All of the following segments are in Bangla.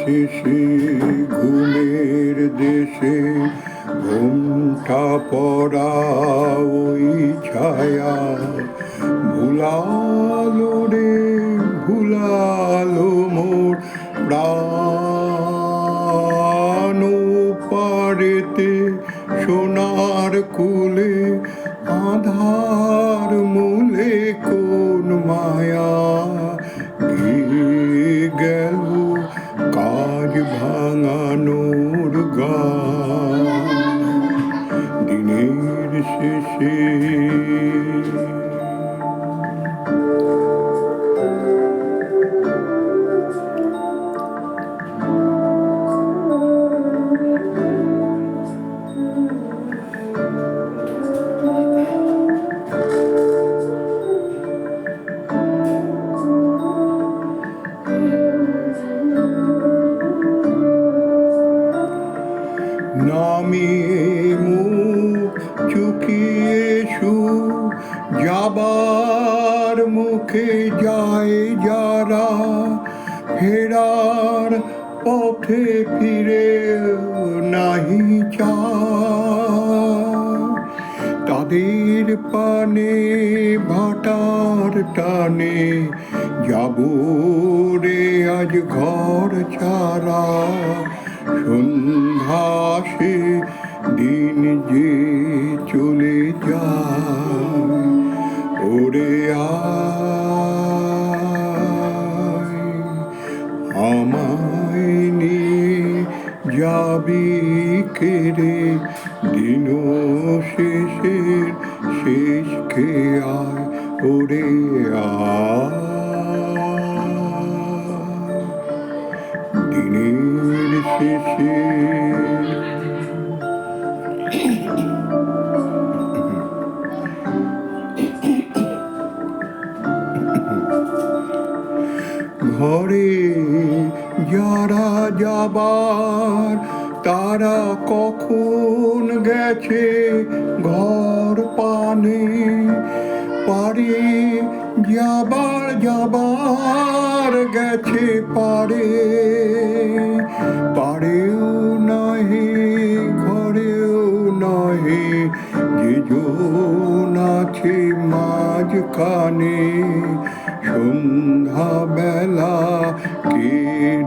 শেষে ঘুমের দেশে ঘুমটা পড়া ওই ছায়া ভুলালো রে ভুলালো মোর প্রাণ পারেতে সোনার কুলে আধার মূলে কোন মায়া গেল কাজ ভাঙানোর গান দিনের শেষে। নামিয়ে মুখ চুকিয়ে যাবার মুখে যায় যারা ফেরার পথে ফিরে নাহি চায় তাদের পানে ভাটার টানে যাব রে আজ ঘর ছাড়া সন্ধ্যা সে দিন যে চলে যায় ওরে আয় আমায় নিয়ে যাবি কেড়ে দিন শেষের শেষ খেয়ায় ওরে দিনের শেষে। ঘরে যারা যাবার তারা কখন গেছে ঘর পানে পারে যাবার গেছে পারেও নহে ঘরেও নহে যে জন আছে মাঝখানে সন্ধ্যা বেলা কে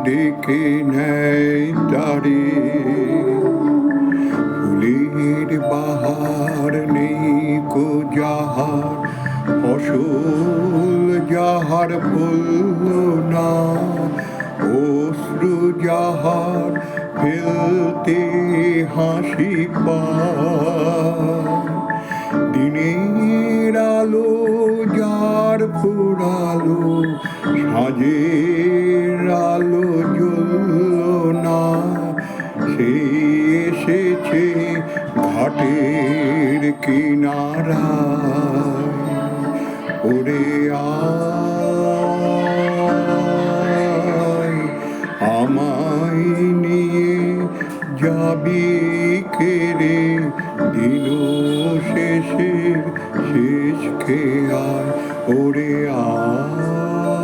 ডেকে নেয় তারে ফুলের বাহার নেই কো যাহার ফসল যাহার ফলল না অশ্রু যাহার ফেলতে হাসি পায় দিনের আলো যার ফুরালো সাঁঝের আলো জ্বলল না সে এসেছে ঘাটের কিনারায় ওরে আয় আমায় নিয়ে যাবি কেড়ে দিন শেষের শেষ খেয়াল ওরে আয়।